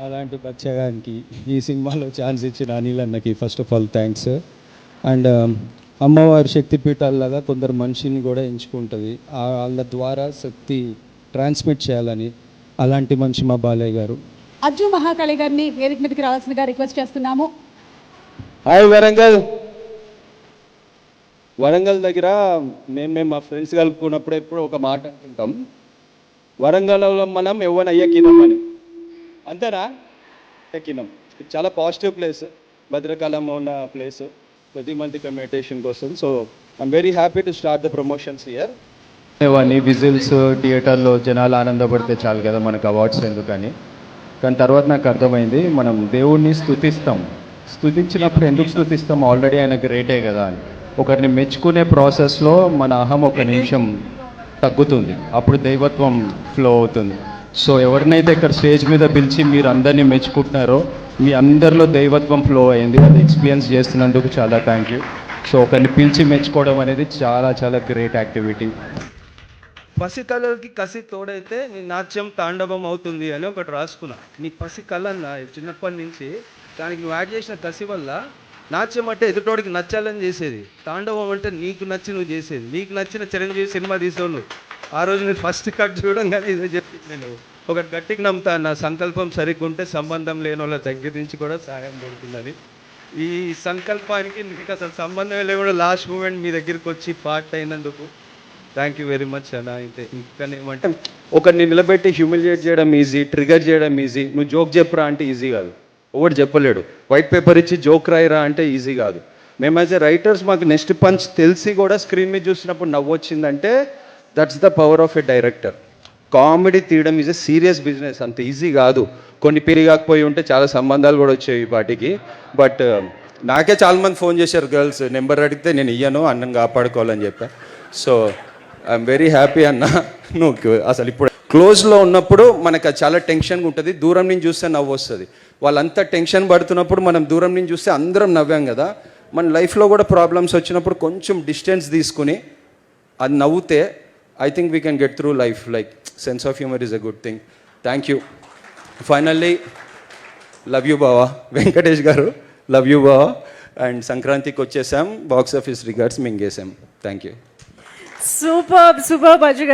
అలాంటి బచ్చగానికి ఈ సినిమాలో ఛాన్స్ ఇచ్చిన అనిల్ అన్నకి first of all thanks. And అమ్మవారి శక్తిపీఠాలలాగా కొందరు మనిషిని కూడా ఎంచుకుంటుంది, వాళ్ళ ద్వారా శక్తి ట్రాన్స్మిట్ చేయాలని. అలాంటి మనిషి మా బాలయ్య గారు. అజ్జు మహాకాళి గారిని వేదిక మీదకి రావాల్సిందిగా రిక్వెస్ట్ చేస్తున్నాము. హాయ్ వరంగల్. వరంగల్ దగ్గర మేము మా ఫ్రెండ్స్ కలుపుకున్నప్పుడు ఎప్పుడు ఒక మాట అనుకుంటాం, వరంగల్లో మనం ఎవరిని అయ్యకినాం అని. అంతేనా? ఎక్కినాం. ఇది చాలా పాజిటివ్ ప్లేస్, భద్రకాళంలో ఉన్న ప్లేస్, ప్రతి మంత్ మెడిటేషన్ కోసం. So I'm very happy to start the promotions here. ఇవన్నీ విజిల్స్ థియేటర్లో జనాలు ఆనందపడితే చాలు కదా మనకు అవార్డ్స్ ఎందుకని. కానీ తర్వాత నాకు అర్థమైంది, మనం దేవుణ్ణి స్తుతించినప్పుడు ఎందుకు స్తుతిస్తాం, ఆల్రెడీ ఆయన గ్రేటే కదా అని. ఒకరిని మెచ్చుకునే ప్రాసెస్లో మన అహం ఒక నిమిషం తగ్గుతుంది, అప్పుడు దైవత్వం ఫ్లో అవుతుంది. సో ఎవరినైతే ఇక్కడ స్టేజ్ మీద పిలిచి మీరు అందరినీ మెచ్చుకుంటున్నారో మీ అందరిలో దైవత్వం ఫ్లో అయింది. అది ఎక్స్పీరియన్స్ చేస్తున్నందుకు చాలా థ్యాంక్ యూ. సో ఒకరిని పిలిచి మెచ్చుకోవడం అనేది చాలా చాలా గ్రేట్ యాక్టివిటీ. పసి కళలకి కసి తోడైతే నీ నాట్యం తాండవం అవుతుంది అని ఒకటి రాసుకున్నా. నీ పసి కళన్న చిన్నప్పటి నుంచి దానికి నువ్వు యాడ్ చేసిన కసి వల్ల నాట్యం అంటే ఎదుటోడికి నచ్చాలని చేసేది, తాండవం అంటే నీకు నచ్చి నువ్వు చేసేది. నీకు నచ్చిన చిరంజీవి సినిమా తీసేవాళ్ళు ఆ రోజు నేను ఫస్ట్ కట్ చూడంగానే ఇదే చెప్పి నేను ఒకటి గట్టికి నమ్ముతా, నా సంకల్పం సరిగ్గా ఉంటే సంబంధం లేని వాళ్ళ దగ్గర నుంచి కూడా సహాయం దొరుకుతుందని. ఈ సంకల్పానికి నీకు అసలు సంబంధం లేకుండా లాస్ట్ మూమెంట్ మీ దగ్గరికి వచ్చి పార్ట్ అయినందుకు థ్యాంక్ యూ వెరీ మచ్ అన్న. అయితే ఇంకా ఏమంటే ఒకరిని నిలబెట్టి హ్యూమిలియేట్ చేయడం ఈజీ, ట్రిగర్ చేయడం ఈజీ. నువ్వు జోక్ చెప్పరా అంటే ఈజీ కాదు, ఒకటి చెప్పలేడు. వైట్ పేపర్ ఇచ్చి జోక్ రాయరా అంటే ఈజీ కాదు. మేము యాజ్ ఎ రైటర్స్ మాకు నెక్స్ట్ పంచ్ తెలిసి కూడా స్క్రీన్ మీద చూసినప్పుడు నవ్వు వచ్చిందంటే that's the power of a director. Comedy తీయడం ఈజ్ ఎ సీరియస్ బిజినెస్, అంత ఈజీ కాదు. కొన్ని పెరిగాకపోయి ఉంటే చాలా సంబంధాలు కూడా వచ్చాయి ఈ పాటికి. బట్ నాకే చాలామంది ఫోన్ చేశారు గర్ల్స్, నెంబర్ అడిగితే నేను ఇయ్యను, అన్నం కాపాడుకోవాలని చెప్పా. సో ఐఎమ్ వెరీ హ్యాపీ అన్న. నువ్వు అసలు ఇప్పుడు క్లోజ్లో ఉన్నప్పుడు మనకు చాలా టెన్షన్గా ఉంటుంది, దూరం నుంచి చూస్తే నవ్వు వస్తుంది. వాళ్ళంతా టెన్షన్ పడుతున్నప్పుడు మనం దూరం నుంచి చూస్తే అందరం నవ్వాం కదా. మన లైఫ్లో కూడా ప్రాబ్లమ్స్ వచ్చినప్పుడు కొంచెం డిస్టెన్స్ తీసుకుని అది నవ్వుతే I think we can get through life. Like sense of humour is a good thing. Thank you. Finally love you బావా వెంకటేష్ గారు, లవ్ యూ బావా. అండ్ సంక్రాంతికి వచ్చేసాం, బాక్స్ ఆఫీస్ రికార్డ్స్ మింగేసాం. Thank you. సూపర్ అజ్జు గారు.